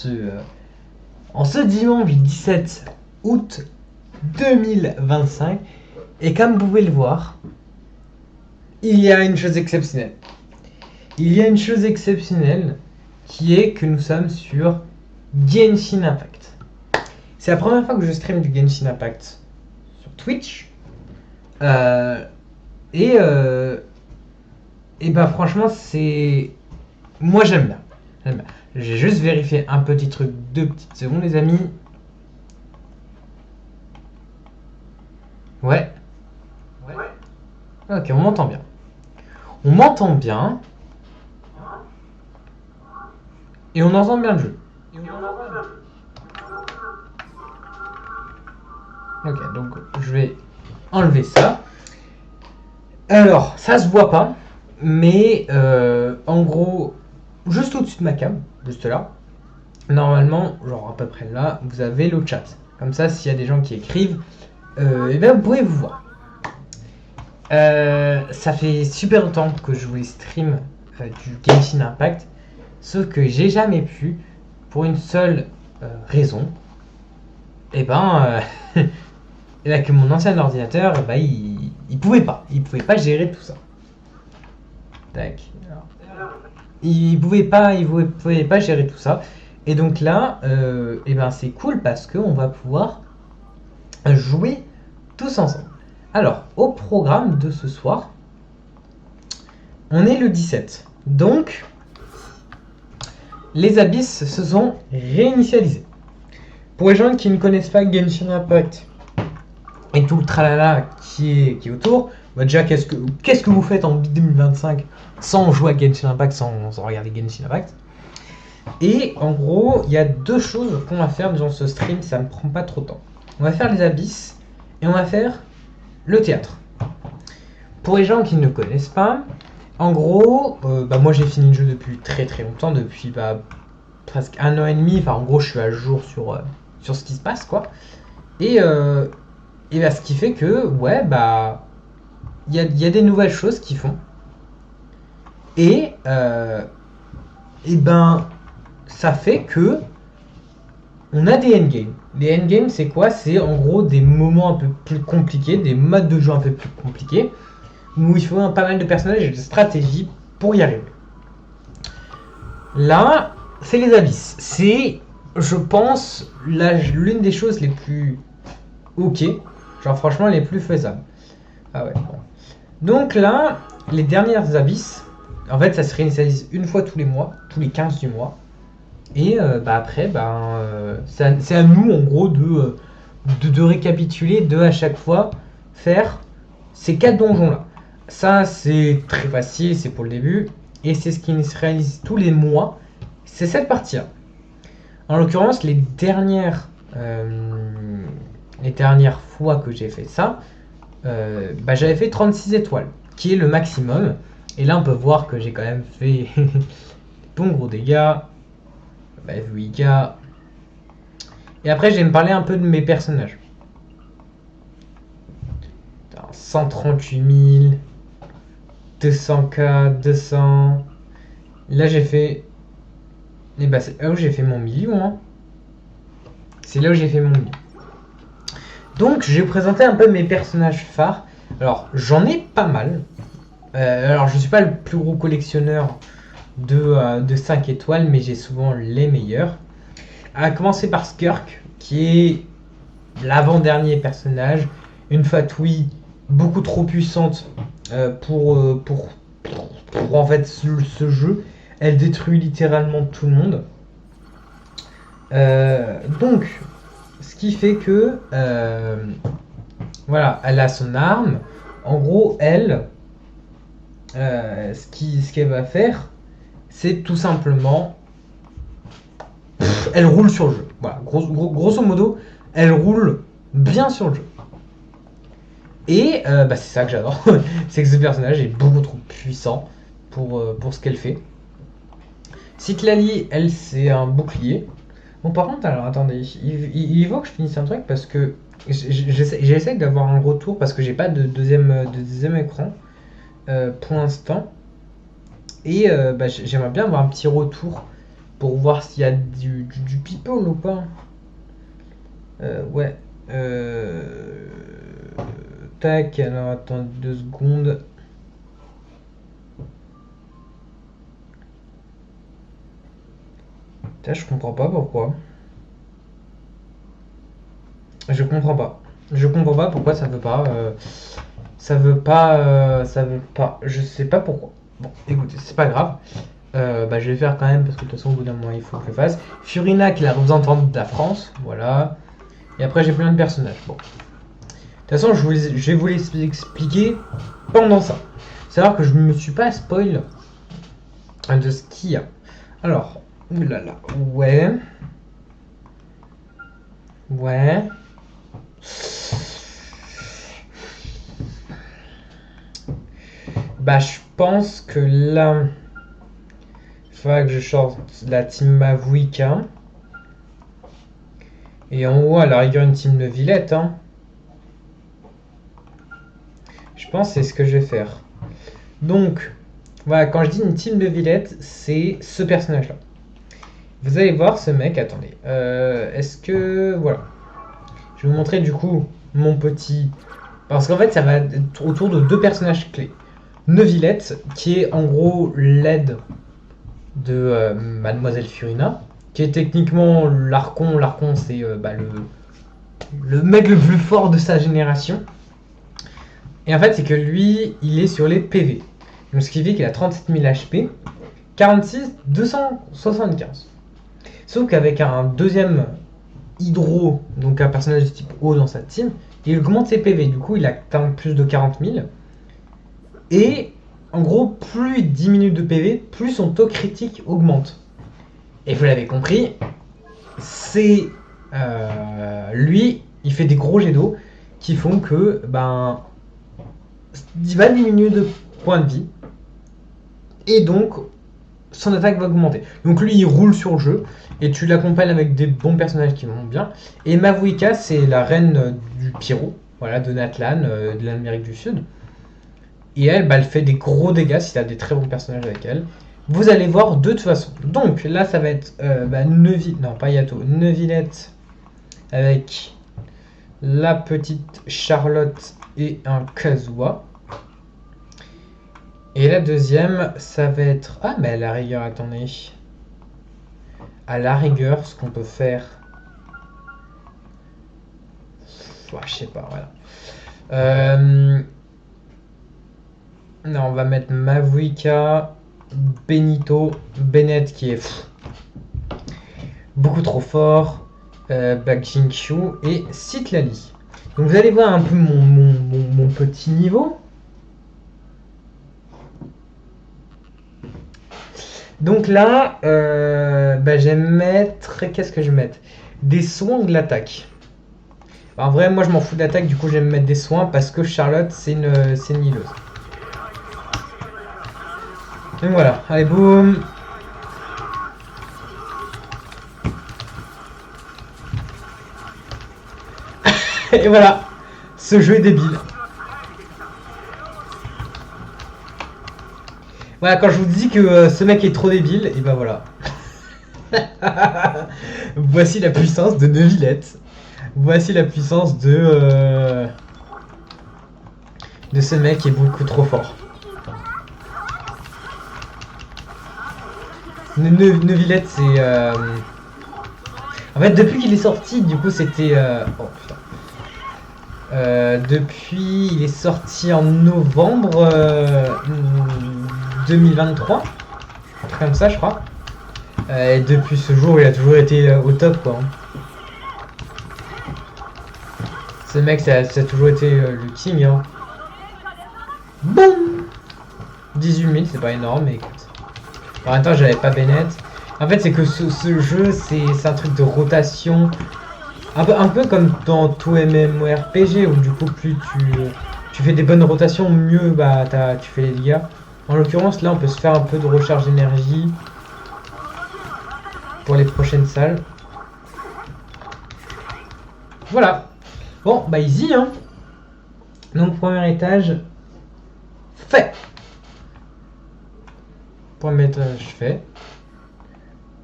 ce, en ce dimanche 17 août 2025. Et comme vous pouvez le voir, il y a une chose exceptionnelle. Il y a une chose exceptionnelle qui est que nous sommes sur Genshin Impact. C'est la première fois que je stream du Genshin Impact sur Twitch. Et bah franchement, c'est... Moi j'aime bien. J'ai juste vérifié un petit truc, 2 petites secondes les amis. Ouais. Ok, on m'entend bien. On m'entend bien. Et on entend bien le jeu. Ok, donc je vais enlever ça. Alors, ça se voit pas, mais en gros, juste au-dessus de ma cam, juste là, normalement, genre à peu près là, vous avez le chat. Comme ça, s'il y a des gens qui écrivent, et bien vous pouvez vous voir. Ça fait super longtemps que je voulais stream du Genshin Impact, sauf que j'ai jamais pu, pour une seule raison. Et ben, que mon ancien ordinateur, il pouvait pas gérer tout ça. Tac. Alors, il pouvait pas gérer tout ça. Et donc là, et ben c'est cool parce qu'on va pouvoir jouer tous ensemble. Alors, au programme de ce soir, on est le 17. Donc, les abysses se sont réinitialisés. Pour les gens qui ne connaissent pas Genshin Impact et tout le tralala qui est autour, bah déjà, qu'est-ce que vous faites en 2025 sans jouer à Genshin Impact, sans regarder Genshin Impact? Et en gros, il y a 2 choses qu'on va faire dans ce stream, ça ne prend pas trop de temps. On va faire les abysses et on va faire le théâtre. Pour les gens qui ne connaissent pas, en gros, moi j'ai fini le jeu depuis très très longtemps, depuis presque 1 an et demi. Enfin, en gros, je suis à jour sur ce qui se passe, quoi. Et ce qui fait que, ouais, il y a des nouvelles choses qui font. Et ça fait que on a des endgames. Les endgames, c'est quoi? C'est en gros des moments un peu plus compliqués, des modes de jeu un peu plus compliqués, où il faut pas mal de personnages et de stratégies pour y arriver. Là, c'est les abysses. C'est, je pense, l'une des choses les plus ok, genre franchement les plus faisables. Ah ouais, bon. Donc là, les dernières abysses, en fait, ça se réinitialise une fois tous les mois, tous les 15 du mois. Et après, c'est à nous, en gros, de récapituler, de à chaque fois faire ces 4 donjons-là. Ça, c'est très facile, c'est pour le début. Et c'est ce qui se réalise tous les mois. C'est cette partie-là. En l'occurrence, les dernières fois que j'ai fait ça, j'avais fait 36 étoiles, qui est le maximum. Et là, on peut voir que j'ai quand même fait bon gros dégâts. FVK. Et après, je vais me parler un peu de mes personnages. 138 000, 200k, 200. Là, j'ai fait. C'est là où j'ai fait mon million. Hein. C'est là où j'ai fait mon million. Donc, je vais vous présenter un peu mes personnages phares. Alors, j'en ai pas mal. Alors, je suis pas le plus gros collectionneur de 5 étoiles, mais j'ai souvent les meilleurs. À commencer par Skirk, qui est l'avant-dernier personnage, une fatouille beaucoup trop puissante pour en fait ce jeu. Elle détruit littéralement tout le monde. Donc, ce qui fait que voilà, elle a son arme. En gros, elle, ce qu'elle va faire, c'est tout simplement, elle roule sur le jeu. Voilà, grosso modo, elle roule bien sur le jeu. Et c'est ça que j'adore, c'est que ce personnage est beaucoup trop puissant pour ce qu'elle fait. Citlali, elle, c'est un bouclier. Bon, par contre, alors attendez, il faut que je finisse un truc parce que j'essaie d'avoir un retour parce que j'ai pas de deuxième écran pour l'instant. Et j'aimerais bien avoir un petit retour pour voir s'il y a du people ou pas. Ouais. Tac, alors attends 2 secondes. Putain, je comprends pas pourquoi. Je comprends pas. Je comprends pas pourquoi ça veut pas. Ça veut pas. Ça veut pas. Je sais pas pourquoi. Bon, écoutez, c'est pas grave. Bah, je vais faire quand même parce que de toute façon, au bout d'un moment, il faut que je le fasse. Furina, qui est la représentante de la France. Voilà. Et après, j'ai plein de personnages. Bon. De toute façon, je vais vous les expliquer pendant ça. Savoir que je me suis pas spoil de ce qu'il y a. Alors, oulala. Ouais. Ouais. Bah, je pense que là, il faudra que je sorte la team Mavuika. Et en haut, à la rigueur, une team de Villette. Hein. Je pense que c'est ce que je vais faire. Donc, voilà, quand je dis une team de Villette, c'est ce personnage-là. Vous allez voir ce mec, attendez. Est-ce que... Voilà. Je vais vous montrer du coup mon petit... Parce qu'en fait, ça va être autour de 2 personnages clés. Neuvillette, qui est en gros l'aide de Mademoiselle Furina, qui est techniquement l'Archon. L'Archon, c'est bah, le mec le plus fort de sa génération. Et en fait, c'est que lui, il est sur les PV. Donc, ce qui fait qu'il a 37 000 HP, 46 275. Sauf qu'avec un deuxième Hydro, donc un personnage de type eau dans sa team, il augmente ses PV. Du coup, il atteint plus de 40 000. Et en gros, plus il diminue de PV, plus son taux critique augmente. Et vous l'avez compris, c'est lui, il fait des gros jets d'eau qui font que ben, il va diminuer de points de vie. Et donc, son attaque va augmenter. Donc lui, il roule sur le jeu. Et tu l'accompagnes avec des bons personnages qui vont bien. Et Mavuika, c'est la reine du pyro. Voilà, de Natlan, de l'Amérique du Sud. Et elle, bah, elle fait des gros dégâts si tu as des très bons personnages avec elle. Vous allez voir de toute façon. Donc là, ça va être Neuvillette avec la petite Charlotte et un Kazuha. Et la deuxième, ça va être... Ah, mais à la rigueur, attendez. À la rigueur, ce qu'on peut faire... Ouais, je sais pas, voilà. Non, on va mettre Mavuika, Bennett qui est beaucoup trop fort, Bak Jinkyu et Citlali. Donc vous allez voir un peu mon petit niveau. Donc là, je vais mettre... Qu'est-ce que je vais mettre? Des soins de l'attaque. En vrai, moi je m'en fous de l'attaque, du coup je vais me mettre des soins parce que Charlotte c'est une healeuse. Donc voilà, allez boum. Et voilà, ce jeu est débile. Voilà, quand je vous dis que ce mec est trop débile, et ben voilà. Voici la puissance de Neuvillette. Voici la puissance de ce mec qui est beaucoup trop fort. Neuvillette, c'est... En fait, depuis qu'il est sorti, du coup, c'était... Oh putain. Depuis, il est sorti en novembre 2023. Un truc comme ça, je crois. Et depuis ce jour, il a toujours été au top, quoi. Ce mec, ça a toujours été le king, hein. Boum 18 000, c'est pas énorme, mais écoute. En même temps, j'avais pas Bennett. En fait, c'est que ce jeu, c'est un truc de rotation. Un peu comme dans tout MMORPG, où du coup, plus tu fais des bonnes rotations, mieux bah, tu fais les dégâts. En l'occurrence, là, on peut se faire un peu de recharge d'énergie pour les prochaines salles. Voilà. Bon, bah easy, hein. Donc, premier étage, fait. Premier étage fait.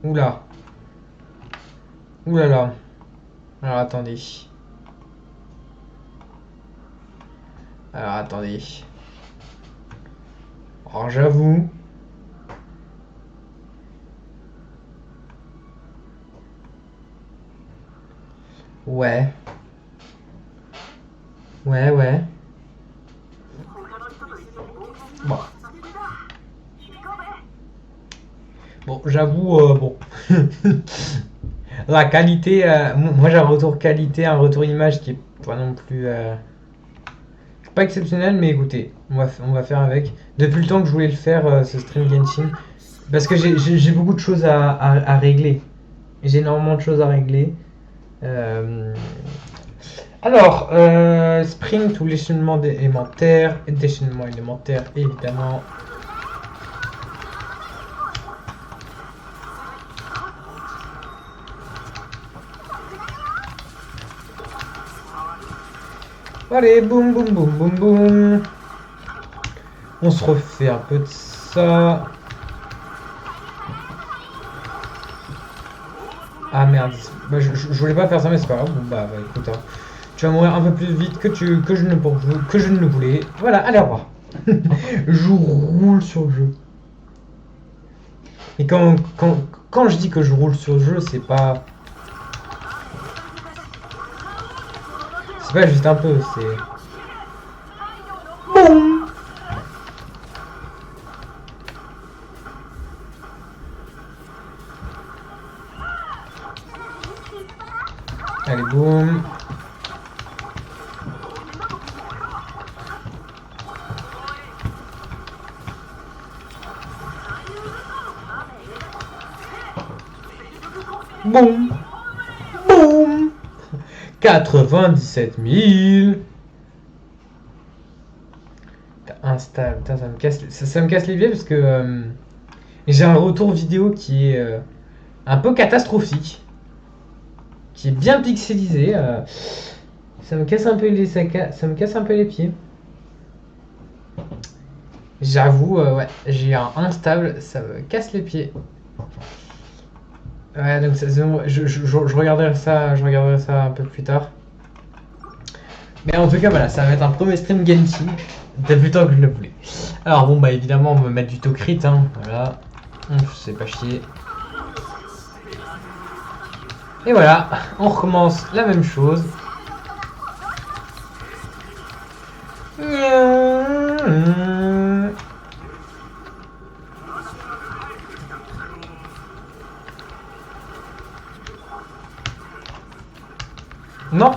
Oula. Oulala. Alors attendez. Alors attendez. Alors j'avoue. Ouais. Ouais. Bon. Bon, j'avoue, bon. La qualité, moi j'ai un retour qualité, un retour image qui est pas non plus pas exceptionnel, mais écoutez, on va faire avec. Depuis le temps que je voulais le faire, ce stream Genshin, parce que j'ai beaucoup de choses à régler. J'ai énormément de choses à régler. Euh, Alors, sprint ou déchaînement élémentaire, déchaînement élémentaire évidemment. Allez, boum boum boum boum boum. On se refait un peu de ça. Ah merde, bah, je voulais pas faire ça mais c'est pas grave. Bon, bah écoute, hein. Tu vas mourir un peu plus vite que je ne le voulais. Voilà, allez au revoir. Je roule sur le jeu. Et quand je dis que je roule sur le jeu, c'est pas juste un peu, c'est boum. Allez boum. Boum. Boum. 97 000. Installe. Putain, ça me casse les pieds parce que j'ai un retour vidéo qui est un peu catastrophique. Qui est bien pixelisé. Ça me casse un peu ça me casse un peu les pieds. J'avoue, ouais, j'ai un instable, ça me casse les pieds. Ouais, donc je regarderai ça un peu plus tard. Mais en tout cas, voilà, ça va être un premier stream Genshin depuis le temps que je le voulais. Alors bon, bah évidemment, on va mettre du taux crit, hein, voilà. C'est pas chier. Et voilà, on recommence la même chose. Non.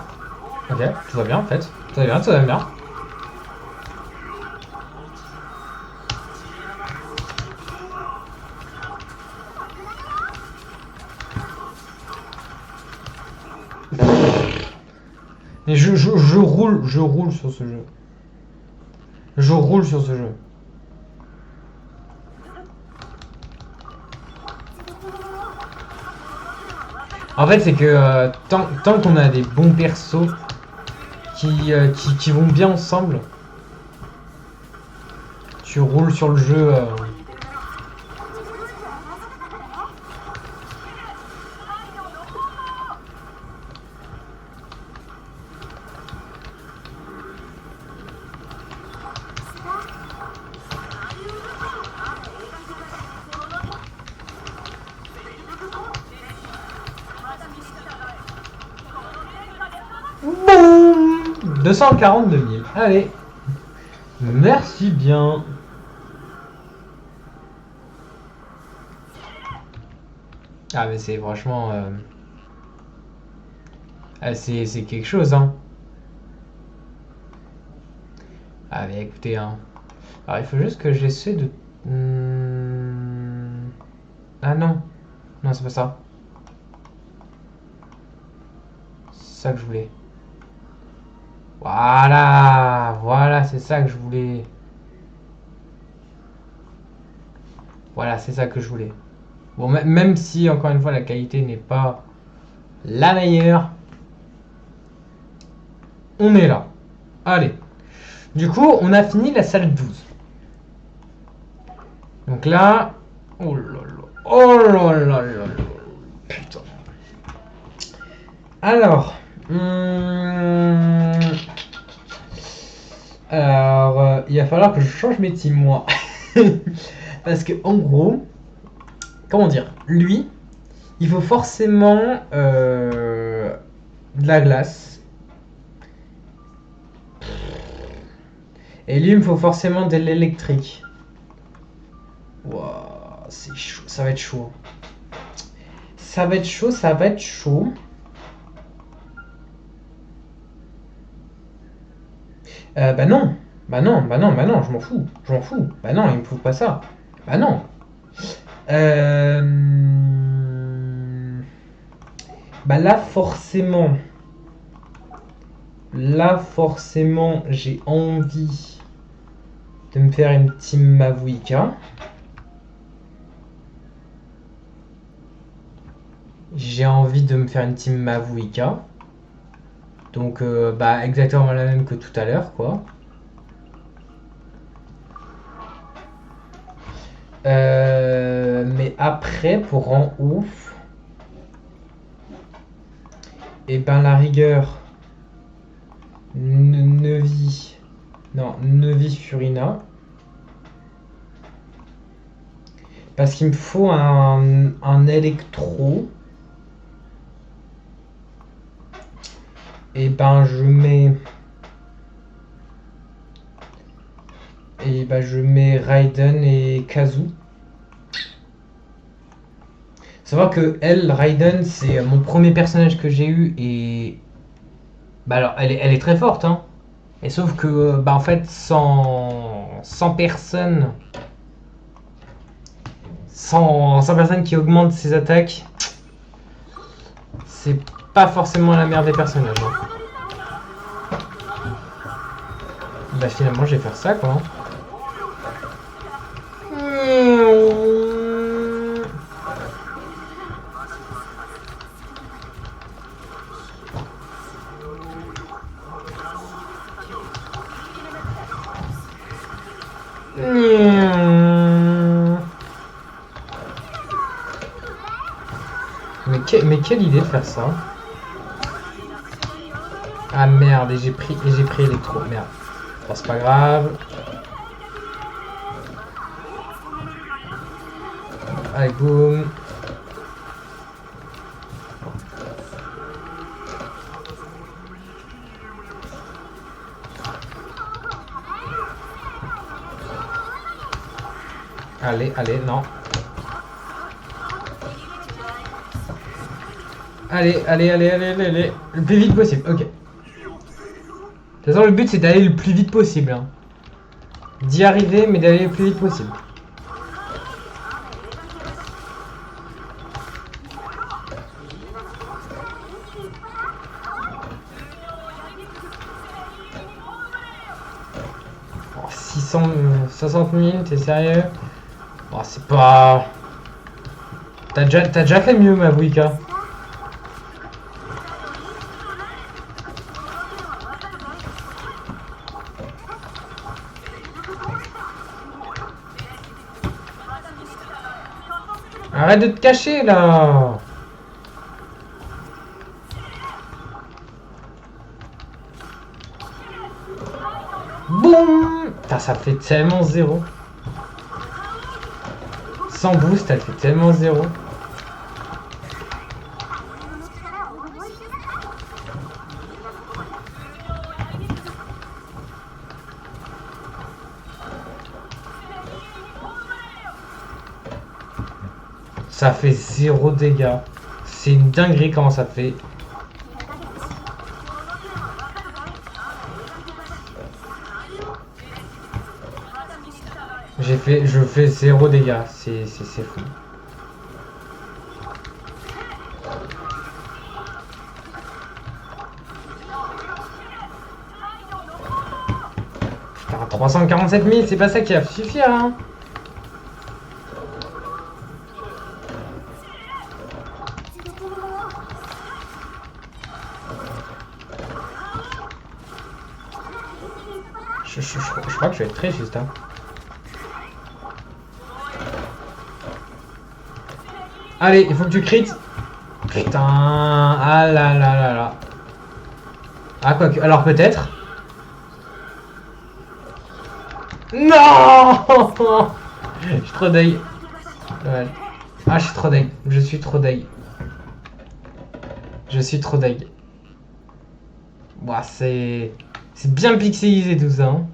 Ok, tout va bien en fait. Tout va bien, tout va bien. Et je roule sur ce jeu. Je roule sur ce jeu. En fait, c'est que tant qu'on a des bons persos qui vont bien ensemble, tu roules sur le jeu. Boum 242 000. Allez. Merci bien. Ah mais c'est franchement... c'est quelque chose, hein. Ah mais écoutez, hein. Alors il faut juste que j'essaie de... Ah non. Non, c'est pas ça. C'est ça que je voulais. Voilà, c'est ça que je voulais. Voilà, c'est ça que je voulais. Bon, même si, encore une fois, la qualité n'est pas la meilleure, on est là. Allez. Du coup, on a fini la salle 12. Donc là... Oh là là. Oh là là là là. Putain. Alors. Alors, il va falloir que je change mes teams, moi. Parce que, en gros, comment dire, lui, il faut forcément de la glace. Et lui, il me faut forcément de l'électrique. Wow, c'est chaud, ça va être chaud. Ça va être chaud, ça va être chaud. Bah non, bah non, bah non, bah non, je m'en fous, je m'en fous. Bah non, il me faut pas ça. Bah non. Euh... Bah là forcément, j'ai envie de me faire une team Mavuika. J'ai envie de me faire une team Mavuika. Donc, bah, exactement la même que tout à l'heure, quoi. Mais après, pour en ouf, et ben la rigueur, Nevi, non, Nevi Furina. Parce qu'il me faut un électro. Et ben je mets. Et ben je mets Raiden et Kazu. Savoir que elle, Raiden, c'est mon premier personnage que j'ai eu et. Bah alors, elle est très forte, hein. Et sauf que, bah en fait, sans personne. Sans personne qui augmente ses attaques, c'est pas forcément la meilleure des personnages. Hein. Bah finalement, je vais faire ça, quoi. Mais quelle idée de faire ça. Ah merde, et j'ai pris électro. Merde. Bon, c'est pas grave. Allez, boum. Allez, allez, non. Allez, allez, allez, allez, allez, allez. Le plus vite possible, ok. De toute façon, le but c'est d'aller le plus vite possible. Hein. D'y arriver, mais d'aller le plus vite possible. Oh, 60 000, t'es sérieux? Oh, c'est pas... T'as déjà fait mieux, Mavuika. Arrête de te cacher, là. Boum. Putain, ça fait tellement zéro. Sans boost, elle fait tellement zéro. Ça fait 0 dégâts. C'est une dinguerie comment ça fait. Je fais 0 dégâts. C'est fou. Putain, 347 000, c'est pas ça qui va suffire, hein. Je crois que je vais être très juste, hein. Allez, il faut que tu crites. Putain. Ah là là là là. Ah, quoique. Alors peut-être. Non. Je suis trop deg. Ouais. Ah, je suis trop deg. Je suis trop deg. Je suis trop deg. Ouah, c'est bien pixelisé tout ça. Hein.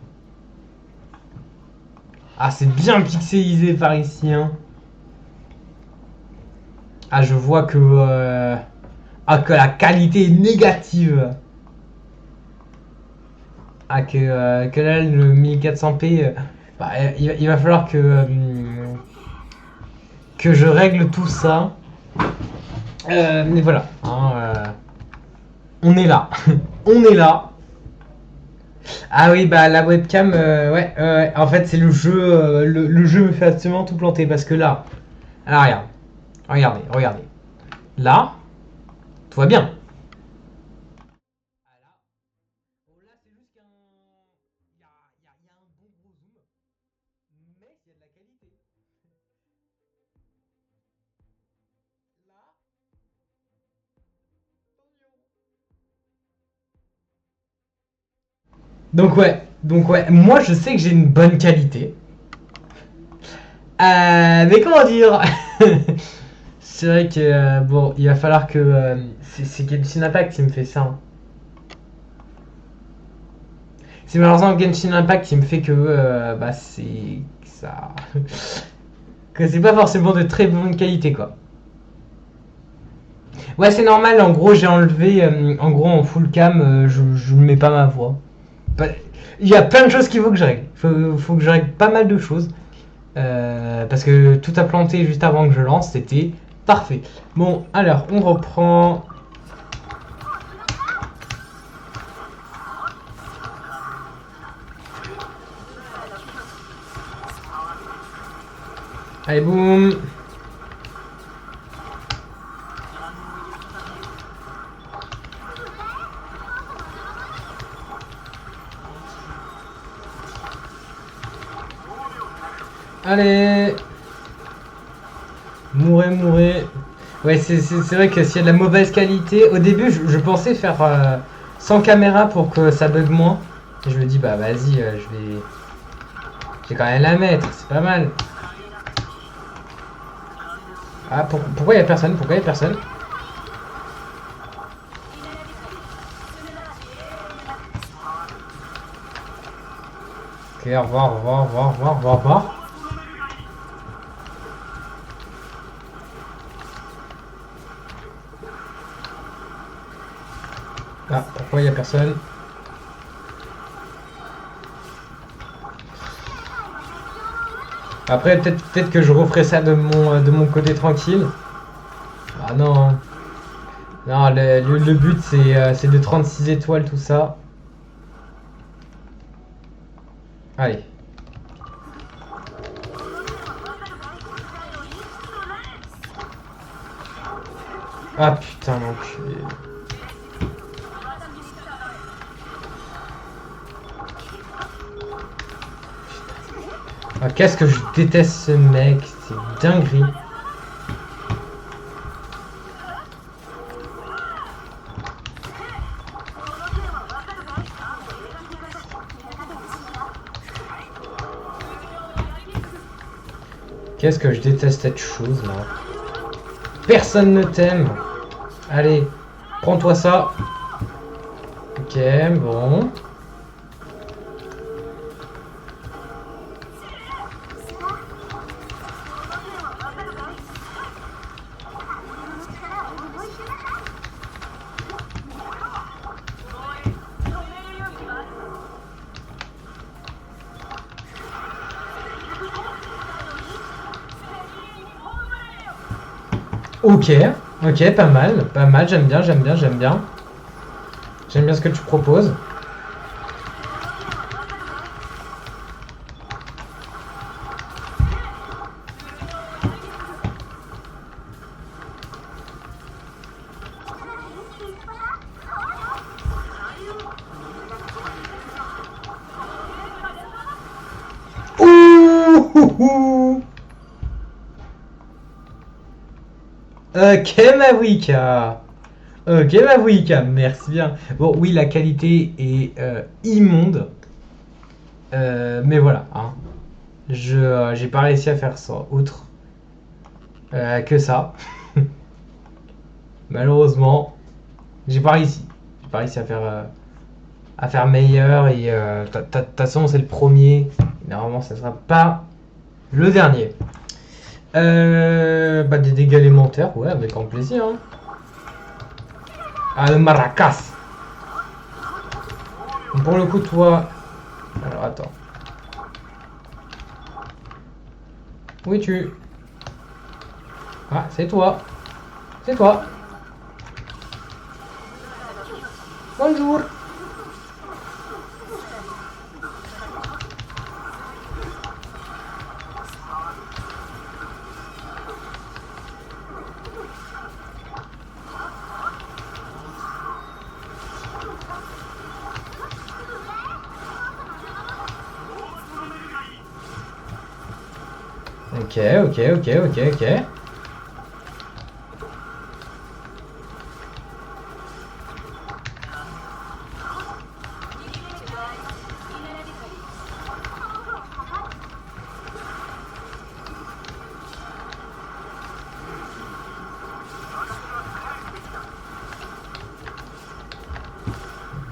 Ah, c'est bien pixelisé par ici. Hein. Ah, je vois que... Ah, que la qualité est négative. Ah, que là, le 1400p... bah, il va falloir que je règle tout ça. Mais voilà. Hein, on est là. On est là. Ah oui, bah la webcam, ouais, ouais, en fait c'est le jeu, le jeu me fait absolument tout planter parce que là, alors regarde, regardez, là, tout va bien. Donc ouais, moi je sais que j'ai une bonne qualité. Mais comment dire. C'est vrai que, bon, il va falloir que... c'est Genshin Impact qui me fait ça. Hein. C'est malheureusement Genshin Impact qui me fait que, bah c'est... ça... que c'est pas forcément de très bonne qualité, quoi. Ouais, c'est normal, en gros, j'ai enlevé... en gros, en full cam, je ne mets pas ma voix. Il y a plein de choses qu'il faut que je règle. Faut que je règle pas mal de choses. Parce que tout a planté juste avant que je lance, c'était parfait. Bon, alors, on reprend. Allez, boum. Allez. Mourez. Ouais, c'est vrai que s'il y a de la mauvaise qualité, au début, je pensais faire sans caméra pour que ça bug moins. Et je me dis, bah vas-y, je vais quand même la mettre, c'est pas mal. Ah, pourquoi il y a personne? Pourquoi il y a personne? Ok, au revoir. Ah, pourquoi il y a personne? Après, peut-être que je referai ça de mon côté tranquille. Ah non. Non, le but c'est de 36 étoiles, tout ça. Allez. Ah putain, l'enculé. Ah, qu'est-ce que je déteste ce mec, c'est dinguerie. Qu'est-ce que je déteste cette chose là. Personne ne t'aime. Allez, prends-toi ça. Ok, bon. Ok, pas mal, j'aime bien. J'aime bien ce que tu proposes. Ouh, ouh, ouh. Ok, Mavwika. Ok, Mavwika, merci bien. Bon, oui, la qualité est immonde. Mais voilà, hein. J'ai pas réussi à faire ça autre que ça. Malheureusement, j'ai pas réussi. J'ai pas réussi à faire meilleur. Et de toute façon, c'est le premier. Normalement, ça sera pas le dernier. Bah, des dégâts élémentaires, ouais, avec grand plaisir. Hein. Ah, le maracas. Pour le coup, toi. Alors, attends. Où es-tu? Ah, c'est toi. C'est toi. Bonjour. Ok, ok, ok, ok, ok.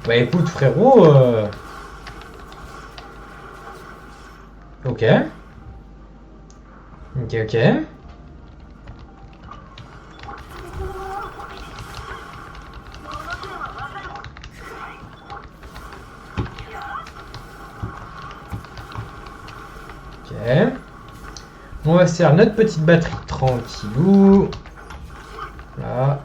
Bah écoute frérot, ok. Ok, ok. Ok. On va se faire notre petite batterie tranquillou. Là.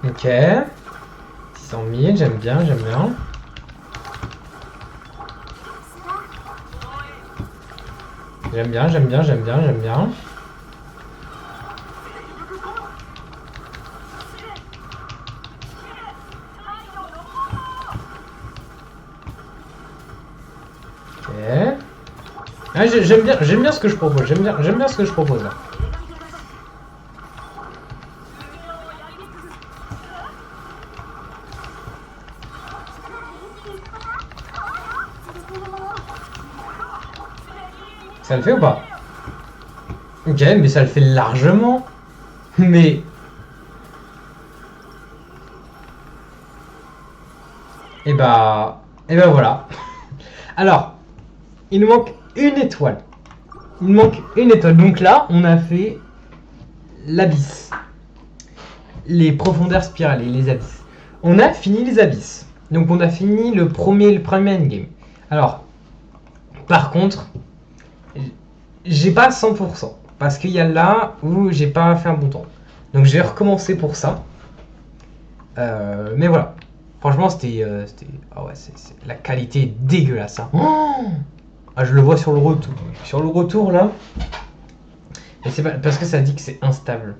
Ok. 600 000, j'aime bien, j'aime bien. J'aime bien, j'aime bien, j'aime bien, j'aime bien. Ok. Ah, j'aime bien ce que je propose, j'aime bien ce que je propose là. Ça le fait ou pas? Ok, mais ça le fait largement. Mais... Et bah voilà. Alors, il nous manque une étoile. Il nous manque une étoile. Donc là, on a fait l'abysse. Les profondeurs spirales et les abysses. On a fini les abysses. Donc on a fini le premier endgame. Alors, par contre, j'ai pas 100%. Parce qu'il y a là où j'ai pas fait un bon temps. Donc je vais recommencer pour ça. Mais voilà. Franchement, c'était. Ah ouais, la qualité est dégueulasse. Hein. Oh ah, je le vois sur le retour. Sur le retour là. Et c'est pas parce que ça dit que c'est instable.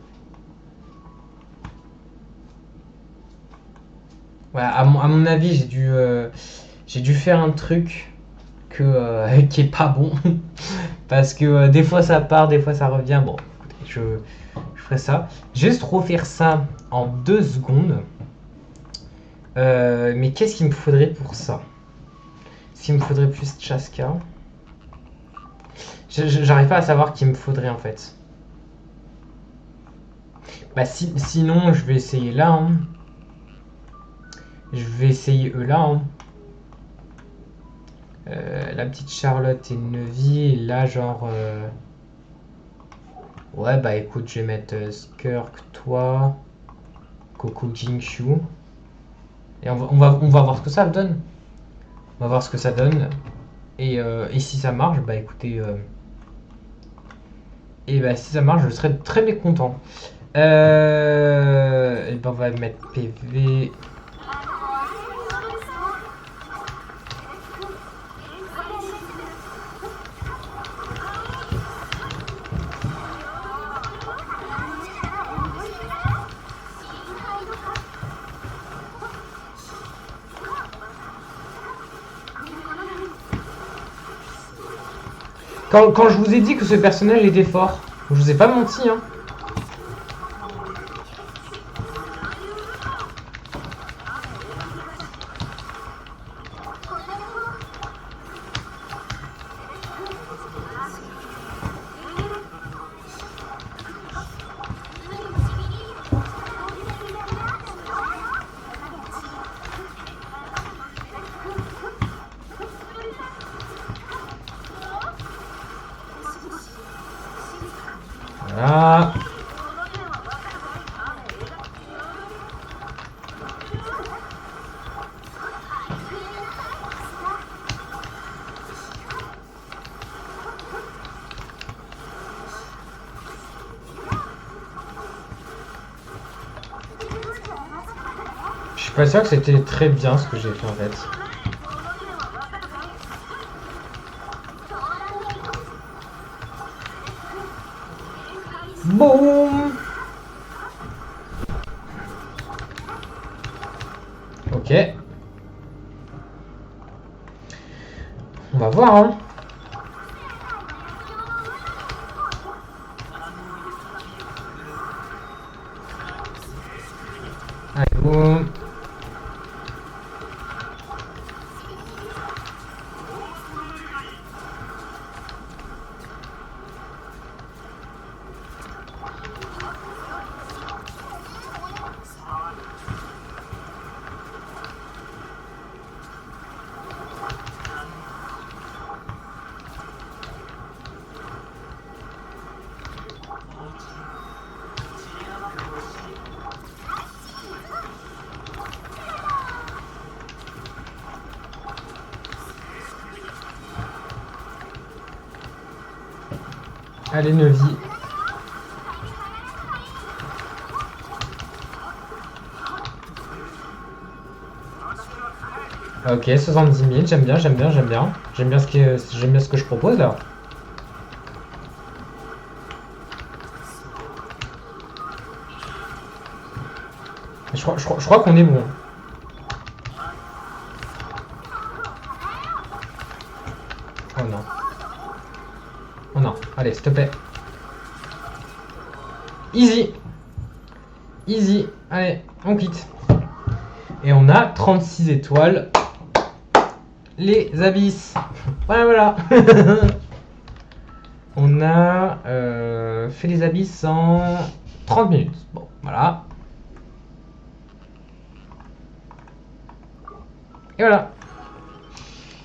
Ouais, à mon avis, j'ai dû faire un truc qui est pas bon. Parce que des fois ça part, des fois ça revient. Bon, je ferai ça. Juste refaire ça en 2 secondes. Mais qu'est-ce qu'il me faudrait pour ça? Est-ce qu'il me faudrait plus de Chaska? J'arrive pas à savoir qu'il me faudrait en fait. Bah sinon je vais essayer là. Hein. Je vais essayer eux là. Hein. La petite Charlotte et Neuvy. Et là genre... Ouais bah écoute je vais mettre Skirk, toi, Coco Jingshu. Et on va voir ce que ça donne. On va voir ce que ça donne. Et si ça marche, bah écoutez... et bah si ça marche, je serais très mécontent. Et ben on va mettre PV. Quand je vous ai dit que ce personnage était fort, je vous ai pas menti, hein. Voilà. Je suis pas sûr que c'était très bien ce que j'ai fait en fait. Boum. Ok. On va voir, hein. Allez, boum. Allez, 9 vies. Ok, 70 000, j'aime bien, j'aime bien, j'aime bien. J'aime bien ce que je propose là. Je crois qu'on est bon. Oh non. Oh non, allez, s'il te plaît. Easy. Easy. Allez, on quitte. Et on a 36 étoiles. Les abysses. Voilà, voilà. On a fait les abysses en 30 minutes. Bon, voilà. Et voilà.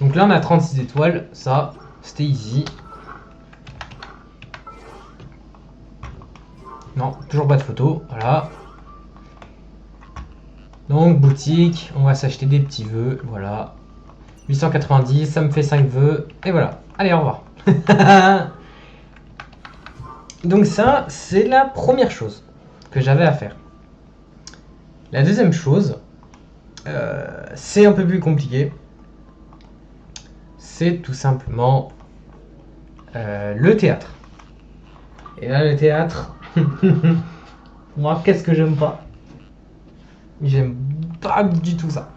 Donc là, on a 36 étoiles. Ça, c'était easy. Non, toujours pas de photo. Voilà. Donc, boutique. On va s'acheter des petits vœux. Voilà. 890, ça me fait 5 vœux. Et voilà. Allez, au revoir. Donc ça, c'est la première chose que j'avais à faire. La deuxième chose, c'est un peu plus compliqué. C'est tout simplement le théâtre. Et là, le théâtre, moi, qu'est-ce que j'aime pas? J'aime pas du tout ça.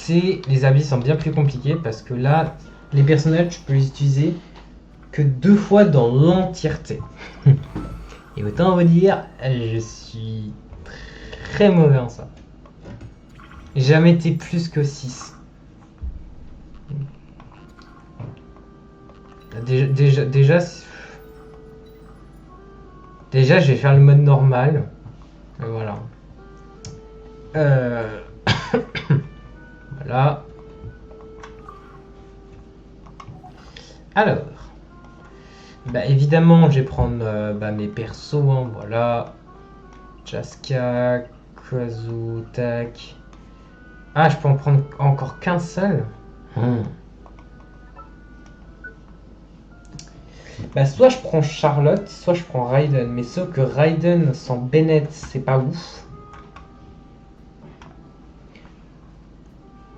Les abysses sont bien plus compliqués parce que là, les personnages, tu peux les utiliser que 2 fois dans l'entièreté. Et autant vous dire, je suis très mauvais en ça. J'ai jamais été plus que 6. Déjà, je vais faire le mode normal. Voilà. Voilà. Alors. Bah évidemment, je vais prendre mes persos. Hein, voilà. Jaska, Kazu, tac. Ah, je peux en prendre encore qu'un seul. Bah soit je prends Charlotte, soit je prends Raiden. Mais sauf que Raiden sans Bennett, c'est pas ouf.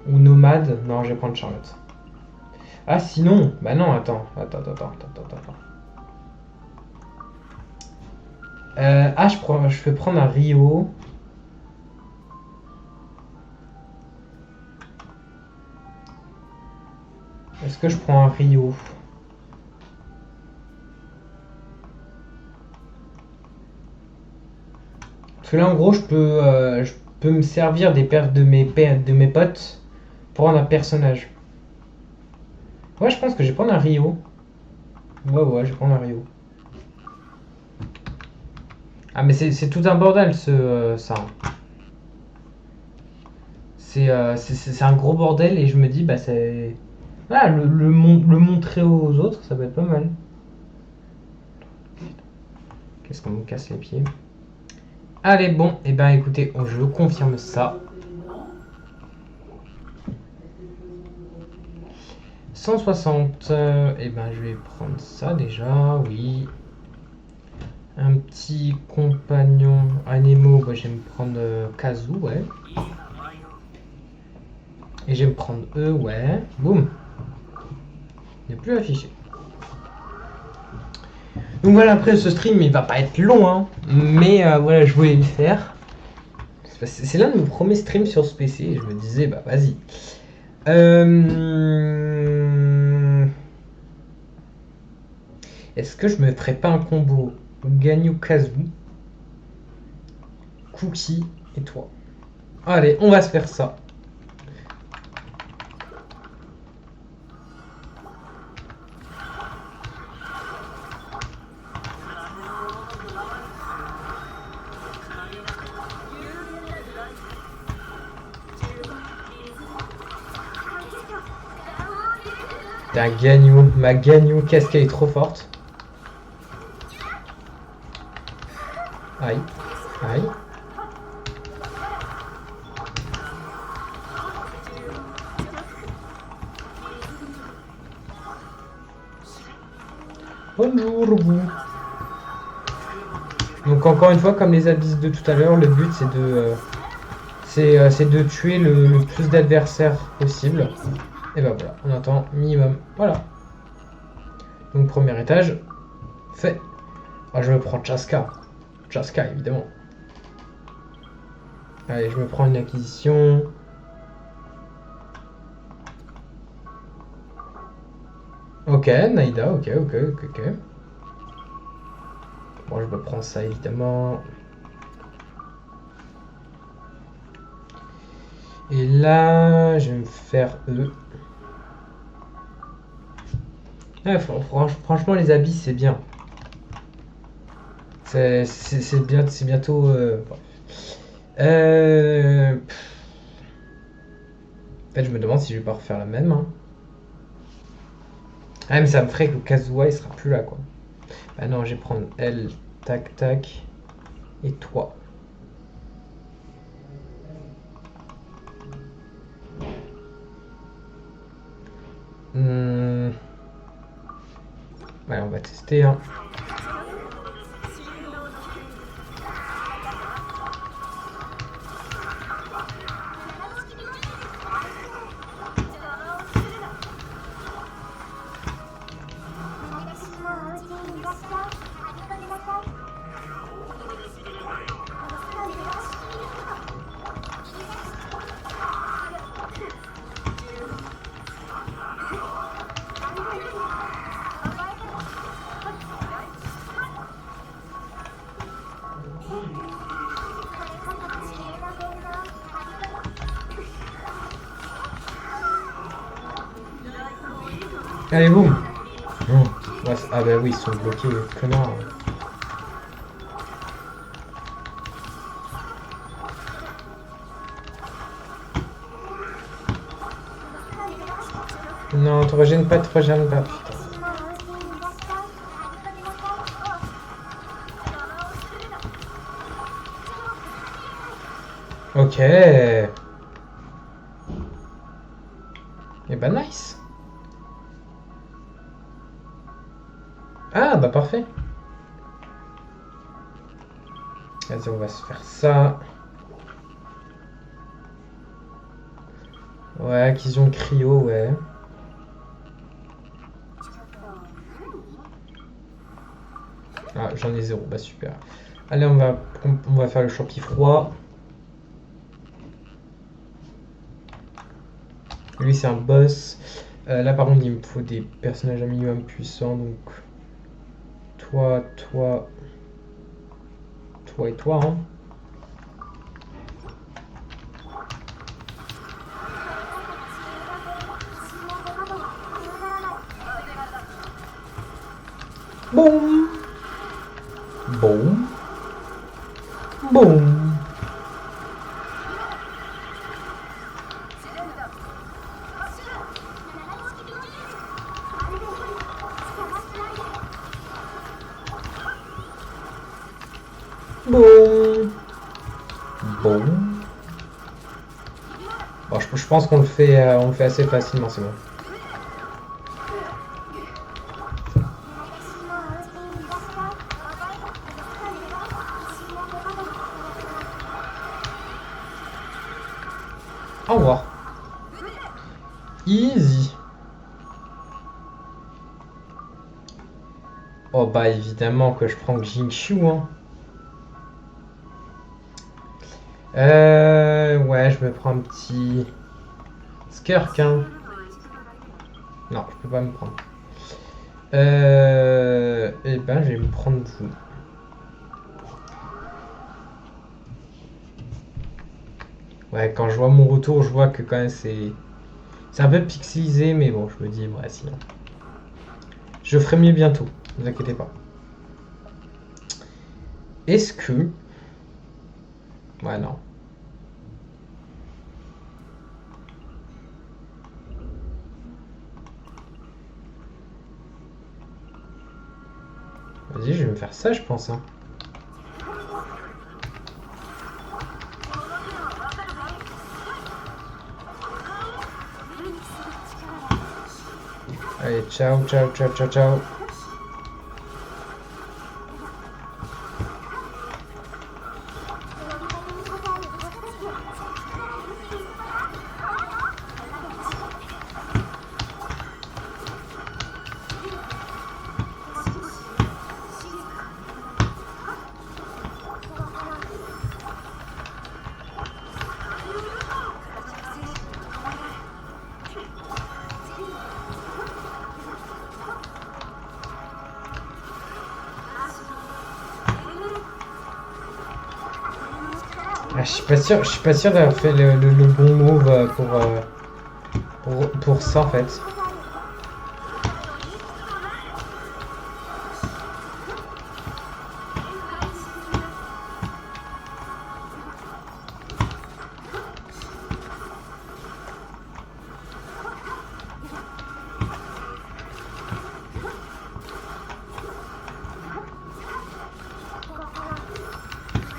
Ou Nomade. Non, je vais prendre Charlotte. Ah sinon, bah non, attends. Je peux prendre un Rio. Est-ce que je prends un Rio? Parce que là, en gros, je peux me servir des perfs de mes potes pour rendre un personnage. Ouais, je pense que je vais prendre un Rio. Ouais, je vais prendre un Rio. Ah, mais c'est tout un bordel, ça. C'est un gros bordel et je me dis, bah, c'est. Voilà, le montrer aux autres, ça va être pas mal. Qu'est-ce qu'on me casse les pieds? Allez, bon, et ben écoutez, je confirme ça. 160, et ben je vais prendre ça déjà, oui. Un petit compagnon animaux, bah, je vais me prendre Kazu, ouais. Et je vais me prendre eux, ouais. Boum. Il n'est plus affiché. Donc voilà, après ce stream il va pas être long, hein, mais voilà, je voulais le faire. C'est l'un de mes premiers streams sur ce PC et je me disais, bah vas-y. Est-ce que je me ferais pas un combo Ganyu Kazu, Cookie et toi? Allez, on va se faire ça. Putain, Ganyu, ma Ganyu, qu'est-ce qu'elle est trop forte. Aïe, aïe. Bonjour vous. Donc encore une fois, comme les abysses de tout à l'heure, le but c'est de tuer le plus d'adversaires possible. Et ben voilà, on attend minimum. Voilà. Donc premier étage, fait. Ah, je me prends Chaska. Chaska, évidemment. Allez, je me prends une acquisition. Ok, Naïda, ok. Bon, je me prends ça, évidemment. Et là, je vais me faire eux. Ouais, franchement, les habits, c'est bien. C'est bien, c'est bientôt. En fait, je me demande si je vais pas refaire la même. Hein. Ah, mais ça me ferait que le Kazuha il sera plus là, quoi. Ah non, je vais prendre elle, tac, tac, et toi. Ouais, on va tester. Hein. Allez, boum. Ouais, ah bah oui, ils sont bloqués, connard. Non, te régène pas, putain. Ok. Et bah nice. Ah bah parfait. Vas-y, on va se faire ça. Ouais, acquisition cryo, ouais. Ah, j'en ai 0, bah super. Allez, on va faire le champi froid. Lui, c'est un boss. Là, par contre, il me faut des personnages un minimum puissants. Donc, toi et toi. Hein. Boum. Boum. Boum. Boum. Boum. Bon, je pense qu'on le fait assez facilement, c'est bon. Au revoir. Easy. Oh bah évidemment que je prends Jingshu, hein. Ouais, je me prends un petit Skirk, hein. Non, je peux pas me prendre. Eh ben, je vais me prendre vous. Ouais, quand je vois mon retour, je vois que quand même c'est un peu pixelisé, mais bon, je me dis, ouais, si. Je ferai mieux bientôt, ne vous inquiétez pas. Est-ce que... Ouais, non. Vas-y, je vais me faire ça, je pense, hein. Allez, ciao, ciao, ciao, ciao, ciao. Ah, je suis pas sûr d'avoir fait le bon move pour ça en fait.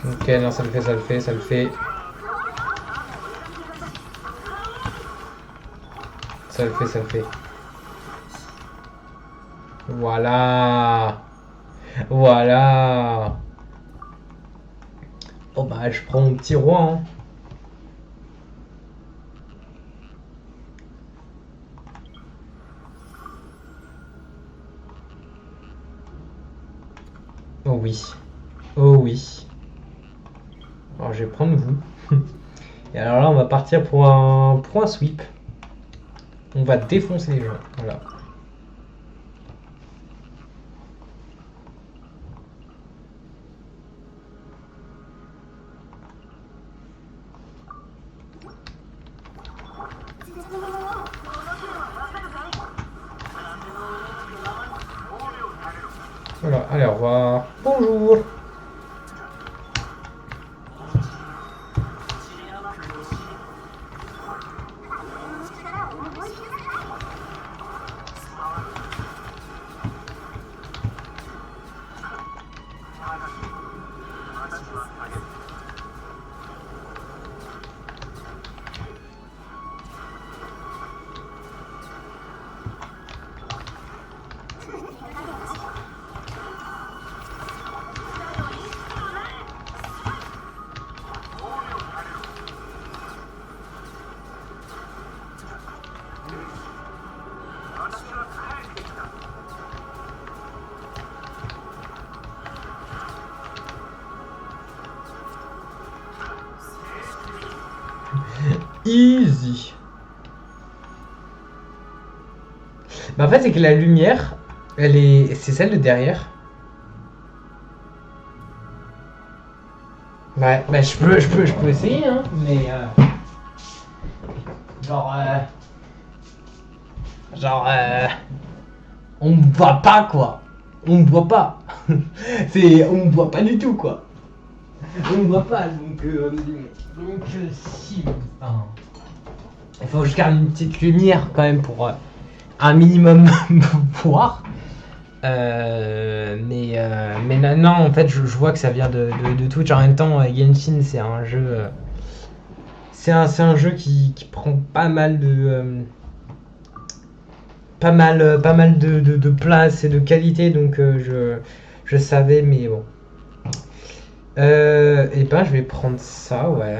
Ok, non, ça le fait, ça le fait, ça le fait. Ça le fait, ça le fait. Voilà. Voilà. Oh bah, je prends mon petit roi, hein. Oh oui. Oh oui. Alors, je vais prendre vous. Et alors là, on va partir pour un sweep. On va défoncer les gens. Voilà. Voilà, allez, au revoir. Bonjour. Easy. Bah en fait c'est que la lumière, c'est celle de derrière. Ouais, bah je peux essayer hein, mais genre on me voit pas quoi. on ne voit pas. On ne voit pas du tout, quoi. On ne voit pas, donc si. Enfin, il faut que je garde une petite lumière quand même pour un minimum voir. Mais non, en fait, je vois que ça vient de Twitch. En même temps, Genshin, c'est un jeu. C'est un jeu qui prend pas mal de. Pas mal de place et de qualité, donc je savais, mais bon. Et ben, je vais prendre ça, ouais.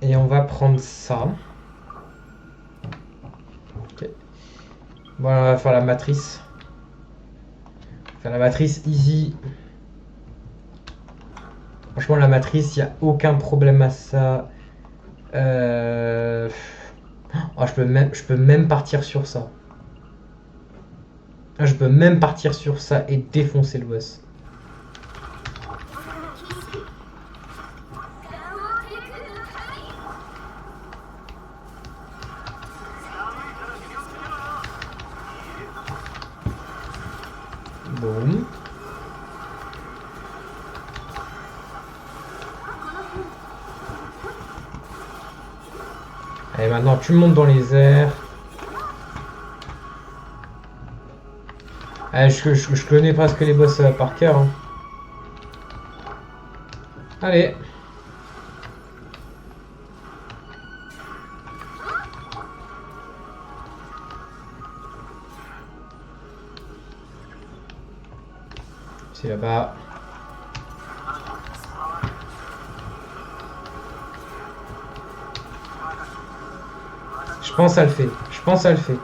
Et on va prendre ça. Ok. Bon, on va faire la matrice. Faire la matrice easy. Franchement, la matrice, il n'y a aucun problème à ça. Oh, je peux même partir sur ça. Je peux même partir sur ça et défoncer le boss. Boum. Allez, maintenant tu montes dans les airs. Allez, je connais presque les boss par cœur. Hein. Allez. C'est là-bas. Je pense que ça le fait. Je pense que ça le fait.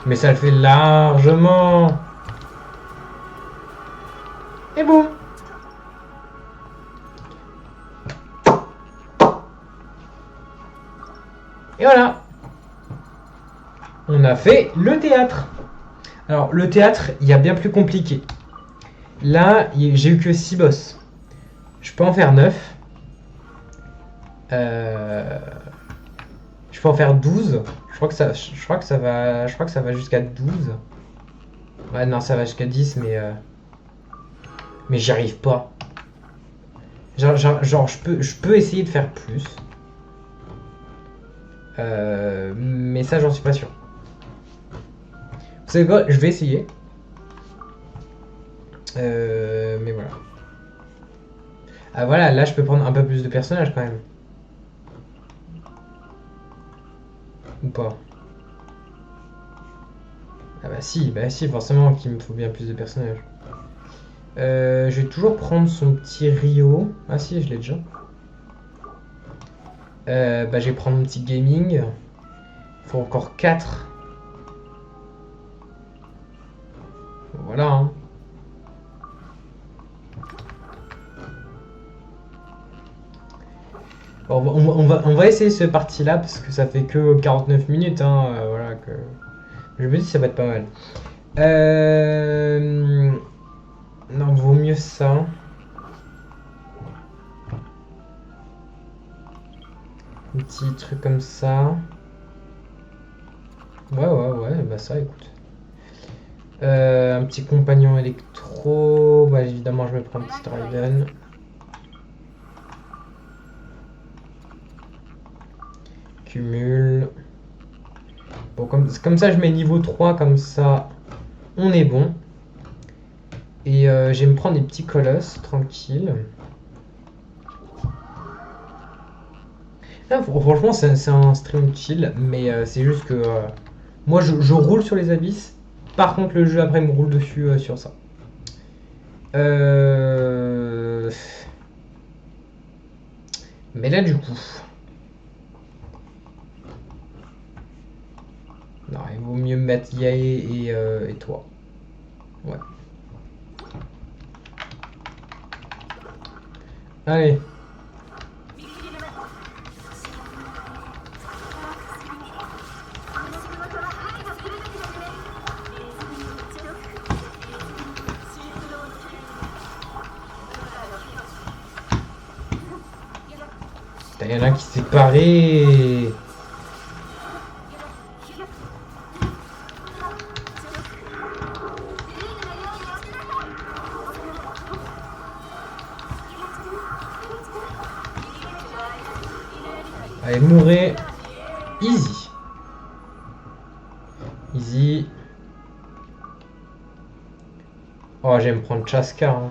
Mais ça le fait largement. Et boum. Et voilà. On a fait le théâtre. Alors, le théâtre, il y a bien plus compliqué. Là, j'ai eu que 6 boss. Je peux en faire 9. Je peux en faire 12. Je crois que ça va jusqu'à 12. Ouais, non, ça va jusqu'à 10, mais j'y arrive pas. Genre je peux essayer de faire plus. Mais ça, j'en suis pas sûr. Vous savez quoi? Je vais essayer. Mais voilà. Ah voilà, là je peux prendre un peu plus de personnages quand même. Ou pas? Ah bah si, forcément qu'il me faut bien plus de personnages. Je vais toujours prendre son petit Rio. Ah si, je l'ai déjà. Bah je vais prendre mon petit gaming. Il faut encore 4. Voilà. Hein. Bon, on va essayer ce parti-là parce que ça fait que 49 minutes. Hein, voilà que je me dis que ça va être pas mal. Non, vaut mieux ça. Un petit truc comme ça. Ouais, bah ça, écoute. Un petit compagnon électro. Bah évidemment, je me prends un petit Draven. Cumul. Bon, comme ça, je mets niveau 3, comme ça, on est bon. Et je vais me prendre des petits colosses, tranquille. Là, franchement, c'est un stream chill, mais c'est juste que moi, je roule sur les abysses. Par contre, le jeu après me roule dessus sur ça. Mais là, du coup... Non, il vaut mieux mettre Yae et toi. Ouais. Allez. Il y en a qui s'est paré. Allez, mourrez. Easy. Easy. Oh, j'aime prendre Chaska. Hein.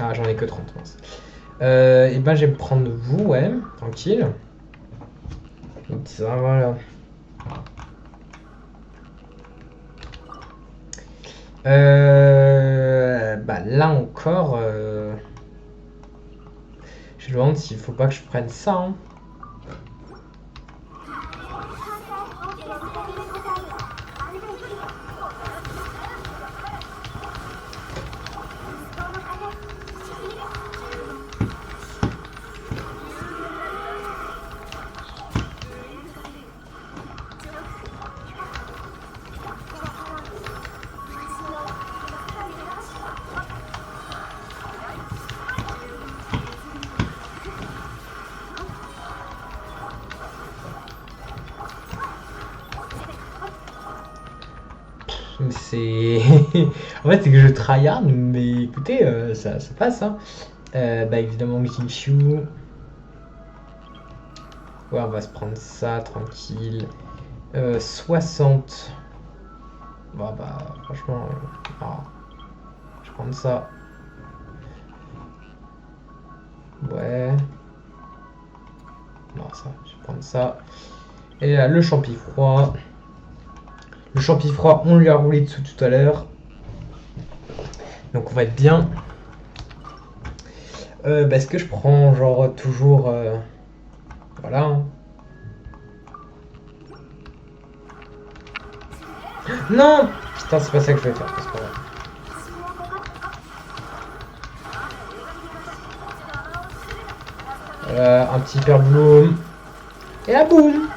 Ah, j'en ai que 30, mince. Et ben, je vais me prendre vous, ouais, tranquille. Donc, ça, voilà. Bah, là encore, je me demande s'il faut pas que je prenne ça. Hein. C'est. En fait, c'est que je tryhard, mais écoutez, ça passe. Hein. Bah, évidemment, Minshu. Ouais, on va se prendre ça, tranquille. 60. Bon, bah, franchement. Je vais prendre ça. Ouais. Non, ça, je vais prendre ça. Et là, le champi froid. Le champi froid, on lui a roulé dessus tout à l'heure. Donc on va être bien. Bah, est-ce que je prends genre toujours... Voilà. Hein. Non. Putain, c'est pas ça que je vais faire. C'est pas vrai. Un petit hyper bloom. Et la boum.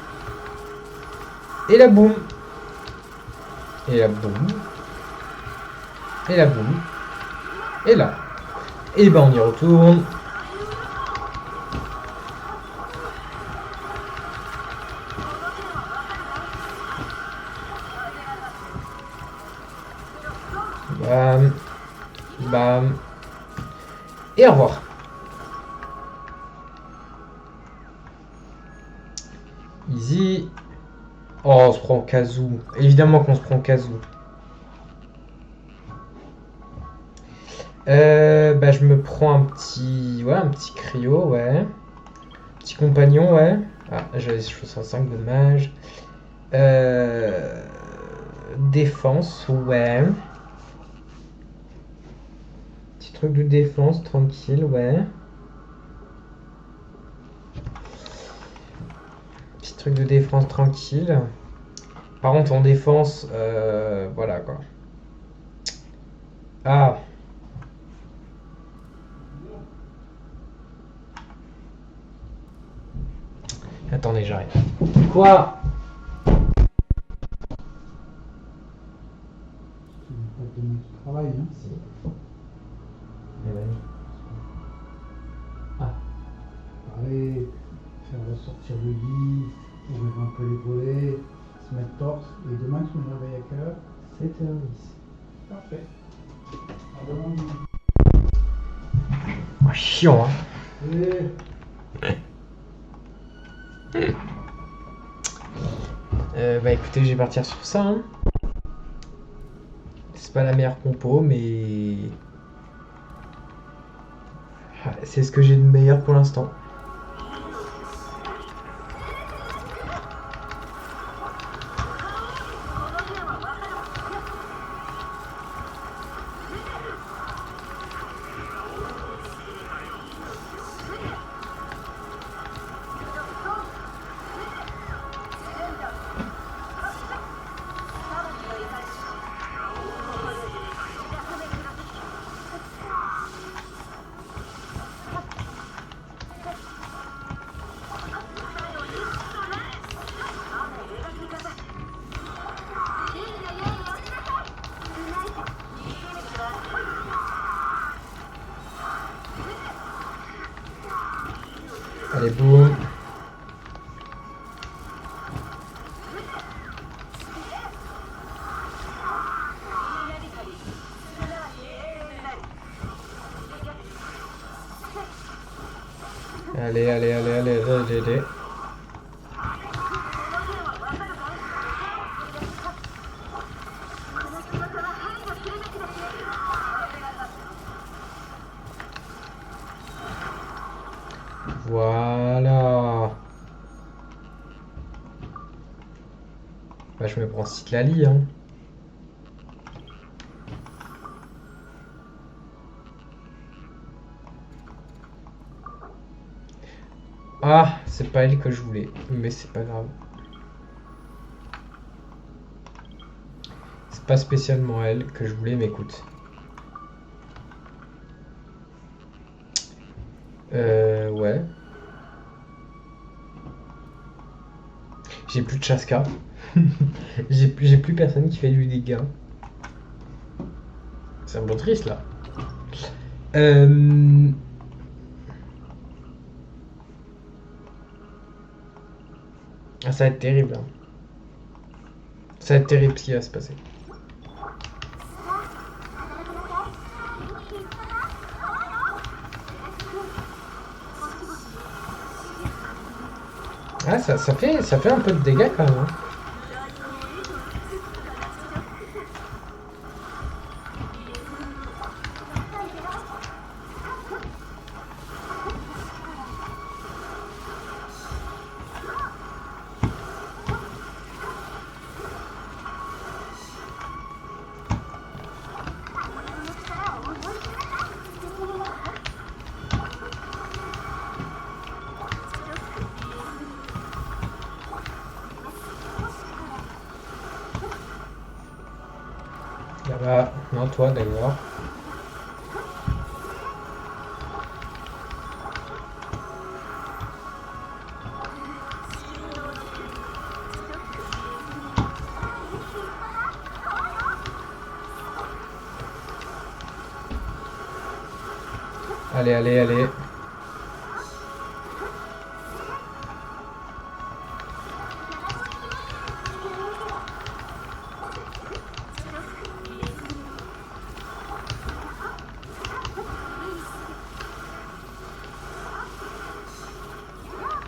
Et la boum. Et la boum. Et la boum. Et là. Et ben on y retourne. Bam. Bam. Et au revoir. Easy. Oh, on se prend Kazu. Évidemment qu'on se prend Kazu. Bah, je me prends un petit... Ouais, un petit cryo, ouais. Petit compagnon, ouais. Ah, j'avais 65, dommage. Défense, ouais. Petit truc de défense, tranquille, ouais. Petit truc de défense, tranquille. Par contre, en défense, voilà, quoi. Ah. Attendez, j'arrive. Quoi? Travail, hein. Si. Ah. Allez, faire ressortir le lit, ouvrir un peu les volets, se mettre torse. Et demain, tu me réveilles à quelle heure? 7h10. Parfait. À demain. Oh, chiant, hein. Bah écoutez, je vais partir sur ça. Hein. C'est pas la meilleure compo, mais c'est ce que j'ai de meilleur pour l'instant. Allez, boum. Allez, allez, allez, allez, allez, allez. Voilà. Bah, je me prends Citlali, hein. Ah, c'est pas elle que je voulais, mais c'est pas grave. C'est pas spécialement elle que je voulais, mais écoute. Ouais. J'ai plus de Chaska. J'ai plus personne qui fait du dégât. C'est un peu triste là. Ah, ça va être terrible. Hein. Ça va être terrible ce qui va se passer. Ah, ça fait un peu de dégâts quand même. Hein. Là-bas, non, toi d'ailleurs. Allez, allez, allez.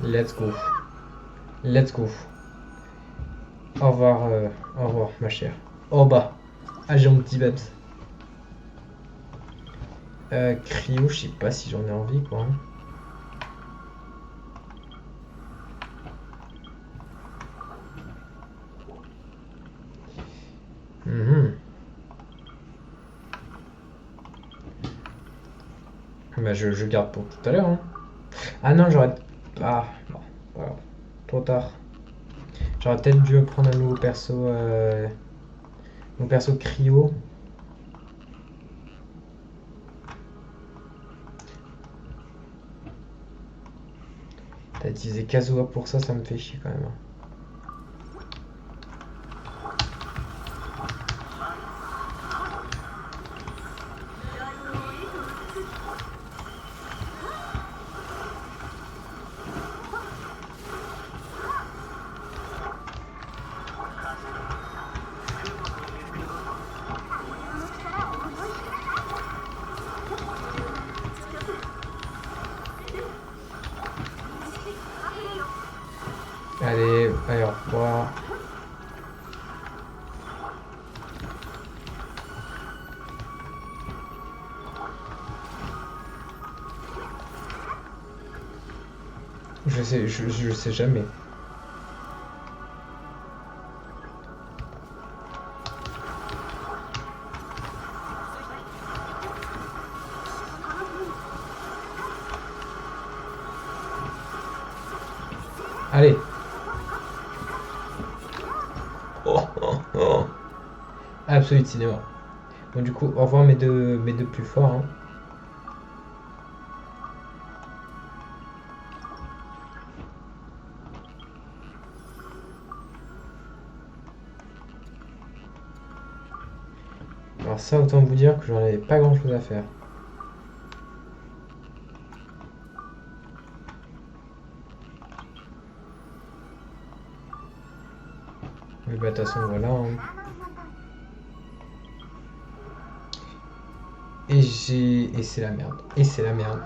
Let's go. Let's go. Au revoir, ma chère. Oh bah. Ah, j'ai mon petit Babs. Cryo, je sais pas si j'en ai envie, quoi. Bah, je garde pour tout à l'heure. Hein. Ah non, j'aurais... Ah, bon, voilà. Trop tard. J'aurais peut-être dû prendre un nouveau perso... Mon perso Cryo. T'as utilisé Kazuha pour ça, ça me fait chier quand même. Allez, allez, au revoir. Je sais jamais. Allez. Absolute cinéma. Bon, du coup, au revoir mes deux plus forts. Hein. Alors ça, autant vous dire que j'en avais pas grand chose à faire. Oui, bah de toute façon, voilà. Hein. Et c'est la merde. Et c'est la merde.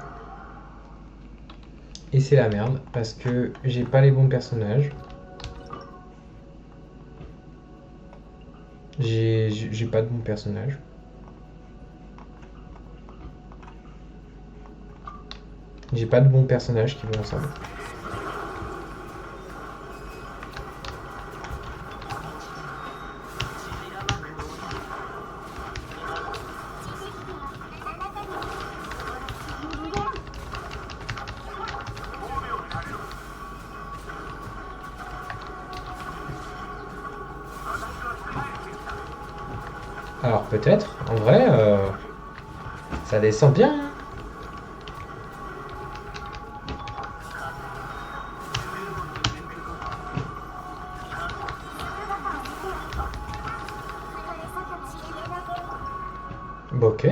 Et c'est la merde parce que j'ai pas les bons personnages. J'ai pas de bons personnages. J'ai pas de bons personnages qui vont ensemble. Alors peut-être, en vrai, ça descend bien. Hein. Bah, ok,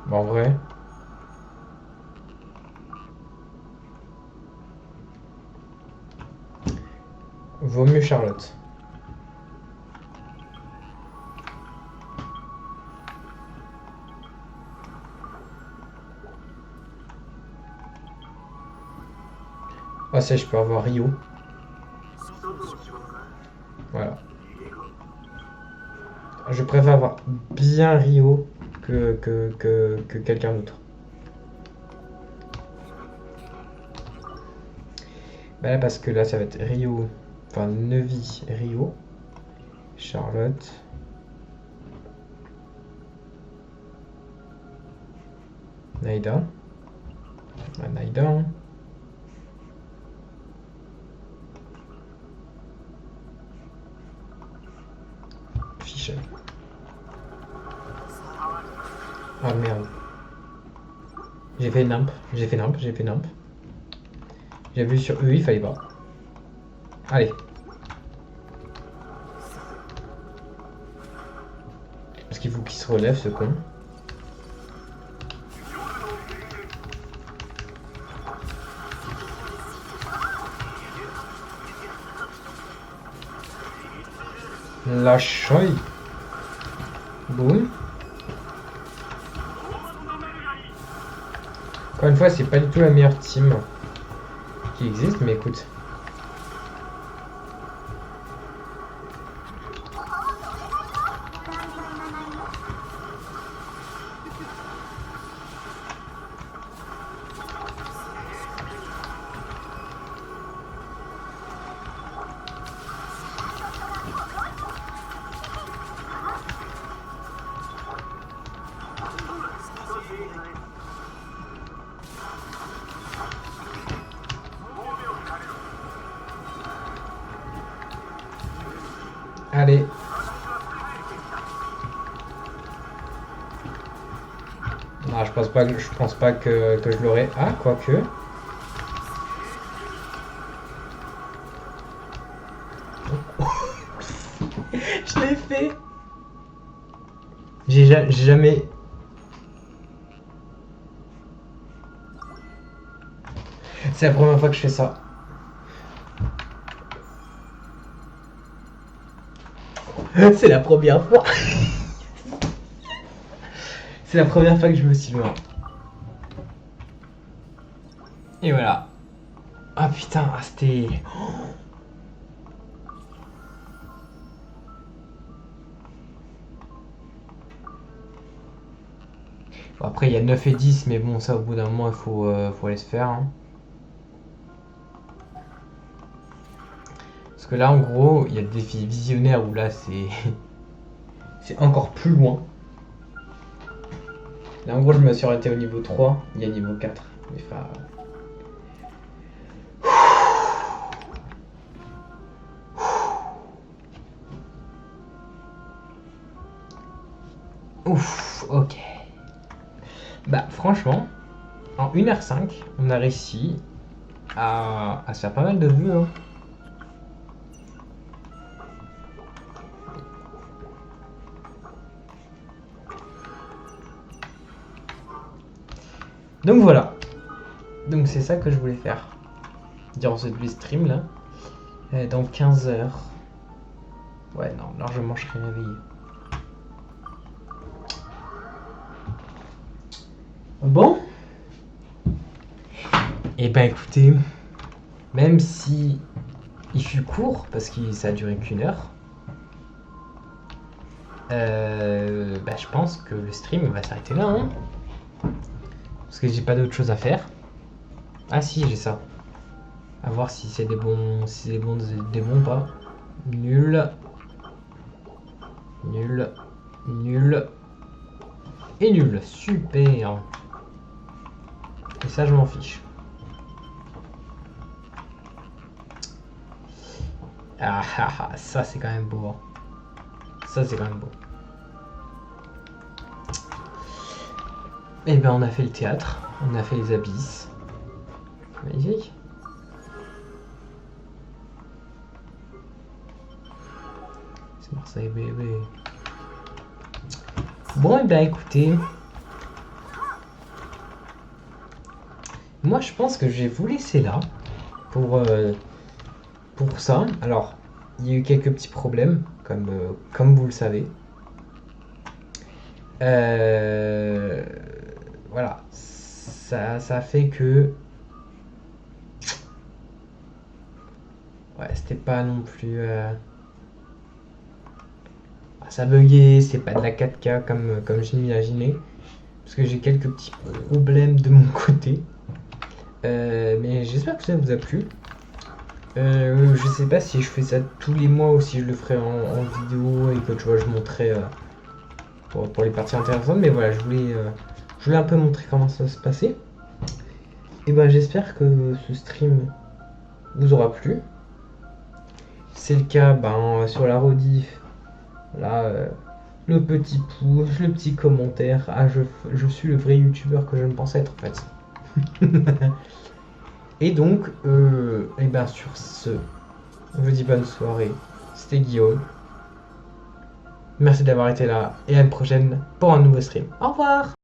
bah, en vrai. Vaut mieux Charlotte. Ah ça, je peux avoir Rio. Voilà. Je préfère avoir bien Rio que quelqu'un d'autre. Bah là, parce que là, ça va être Rio. Enfin, Nevi, Rio. Charlotte. Naïda. Ah, Naïda. Hein. Fischer. Ah merde. J'ai fait nimp. J'ai fait nimp. J'ai fait nimp. J'ai vu sur eux, il fallait pas. Allez. Parce qu'il faut qu'il se relève, ce con. La choy. Boum. Encore une fois, c'est pas du tout la meilleure team qui existe, mais écoute. Allez. Non, je pense pas que je l'aurai. Ah, quoique. Je l'ai fait. J'ai jamais. C'est la première fois que je fais ça. C'est la première fois. C'est la première fois que je me suis loin. Et voilà. Ah putain, c'était... Bon, après il y a 9 et 10, mais bon ça au bout d'un moment il faut aller se faire. Hein. Parce que là en gros il y a des défis visionnaires où là c'est... c'est encore plus loin. Là en gros je me suis arrêté au niveau 3, il y a niveau 4. Mais enfin... Ouf, ok. Bah franchement, en 1h05, on a réussi à se faire pas mal de vues. Hein. Donc voilà. Donc c'est ça que je voulais faire. Durant cette stream là. Dans 15 heures. Ouais non, largement je serai réveillé. Bon. Et ben écoutez, même si il fut court, parce que ça a duré qu'1 heure, bah, je pense que le stream va s'arrêter là, hein. Parce que j'ai pas d'autre chose à faire. Ah si, j'ai ça. À voir si c'est des bons, si c'est des bons pas. Nul. Nul. Nul. Et nul. Super. Et ça, je m'en fiche. Ah ah ah, ça c'est quand même beau. Hein. Ça c'est quand même beau. Et ben on a fait le théâtre, on a fait les abysses. Magnifique. C'est Marseille bébé. Bon et ben écoutez. Moi je pense que je vais vous laisser là pour ça. Alors, il y a eu quelques petits problèmes, comme vous le savez. Voilà, ça fait que... Ouais, c'était pas non plus... ça buguait, c'est pas de la 4K comme je l'imaginais. Parce que j'ai quelques petits problèmes de mon côté. Mais j'espère que ça vous a plu. Je sais pas si je fais ça tous les mois ou si je le ferai en vidéo et que tu vois je montrerai pour les parties intéressantes, mais voilà, je voulais un peu montrer comment ça se passait. Et ben j'espère que ce stream vous aura plu. Si c'est le cas, ben sur la rediff, là, le petit pouce, le petit commentaire. Ah, je suis le vrai youtubeur que je ne pensais être en fait. Et donc, et ben sur ce, je vous dis bonne soirée. C'était Guillaume. Merci d'avoir été là et à une prochaine pour un nouveau stream. Au revoir!